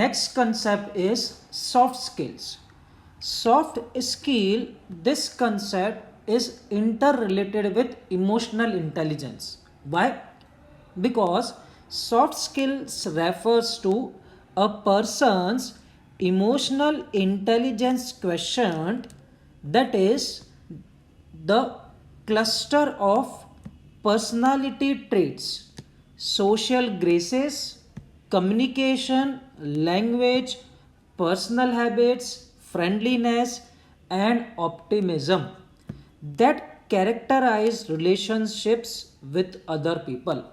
Next concept is soft skills. Soft skill, this concept is interrelated with emotional intelligence. Why? Because soft skills refers to a person's emotional intelligence quotient, that is the cluster of personality traits, social graces, communication, language, personal habits, friendliness, and optimism that characterize relationships with other people.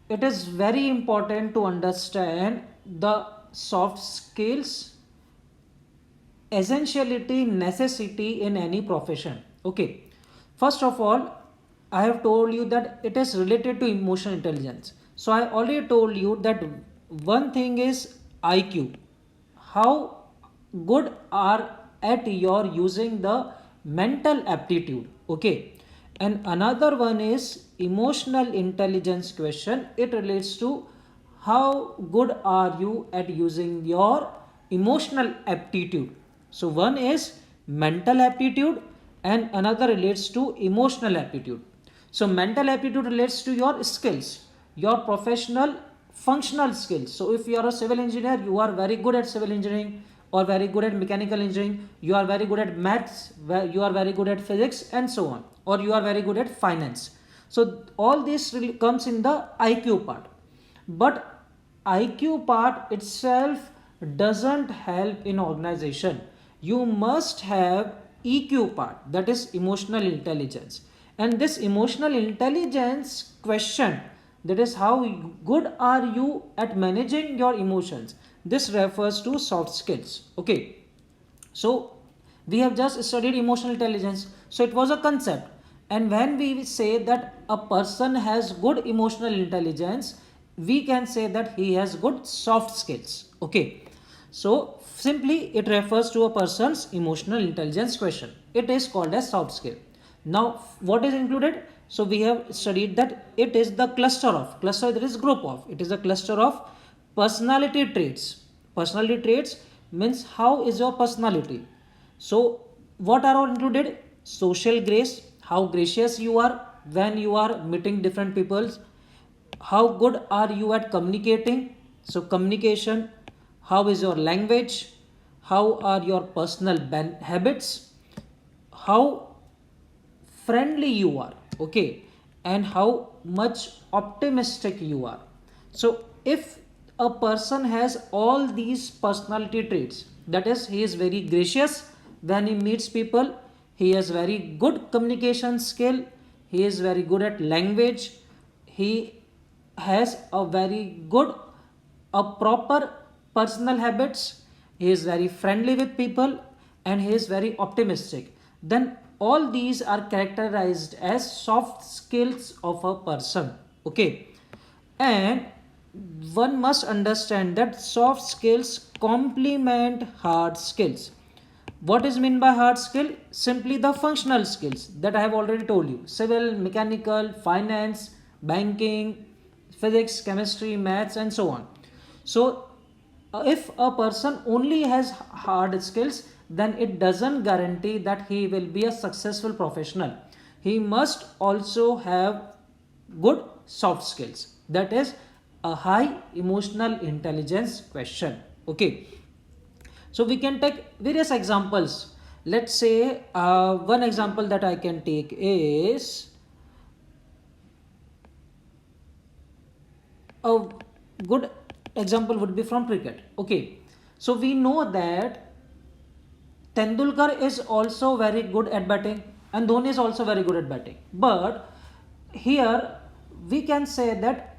It is very important to understand the soft skills essentiality necessity in any profession. Okay, first of all, I have told you that it is related to emotional intelligence. So I already told you that one thing is IQ, how good are at your using the mental aptitude. Okay, and another one is emotional intelligence question. It relates to how good are you at using your emotional aptitude. So one is mental aptitude and another relates to emotional aptitude. So mental aptitude relates to your skills, your professional functional skills. So if you are a civil engineer, you are very good at civil engineering, or very good at mechanical engineering, you are very good at maths, you are very good at physics, and so on, or you are very good at finance. So all this really comes in the IQ part. But IQ part itself doesn't help in organization. You must have EQ part, that is emotional intelligence. And this emotional intelligence question, that is how good are you at managing your emotions, this refers to soft skills. Okay, so we have just studied emotional intelligence, so it was a concept. And when we say that a person has good emotional intelligence, we can say that he has good soft skills. Okay, so simply it refers to a person's emotional intelligence question. It is called as soft skill. Now what is included? So we have studied that it is the cluster, that is group of, it is a cluster of personality traits. Personality traits means how is your personality. So what are all included? Social grace, how gracious you are when you are meeting different peoples. How good are you at communicating? So communication. How is your language? How are your personal habits? How friendly you are. Okay, and how much optimistic you are. So if a person has all these personality traits, that is he is very gracious when he meets people, he has very good communication skill, he is very good at language, he has a very good a proper personal habits, he is very friendly with people, and he is very optimistic, then all these are characterized as soft skills of a person. Okay, and one must understand that soft skills complement hard skills. What is meant by hard skill? Simply the functional skills that I have already told you: civil, mechanical, finance, banking, physics, chemistry, maths, and so on. So, if a person only has hard skills, then it doesn't guarantee that he will be a successful professional. He must also have good soft skills, that is a high emotional intelligence question. Okay, so we can take various examples. Let's say one example that I can take is a good example would be from cricket. Okay, so we know that Tendulkar is also very good at batting and Dhoni is also very good at batting. But here we can say that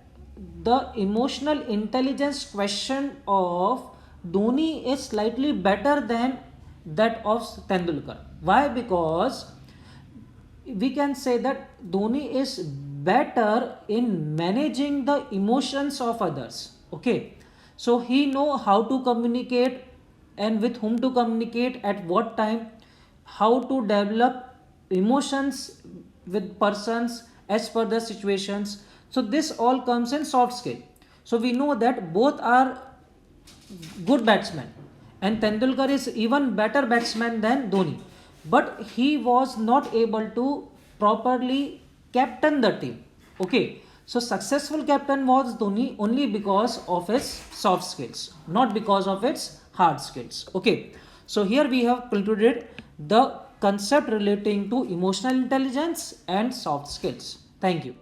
the emotional intelligence question of Dhoni is slightly better than that of Tendulkar. Why? Because we can say that Dhoni is better in managing the emotions of others. Okay, so he know how to communicate and with whom to communicate at what time, how to develop emotions with persons as per the situations. So this all comes in soft skill. So we know that both are good batsman, and Tendulkar is even better batsman than Dhoni, but he was not able to properly captain the team. Okay, so successful captain was Dhoni only because of his soft skills, not because of its hard skills. Okay, so here we have concluded the concept relating to emotional intelligence and soft skills. Thank you.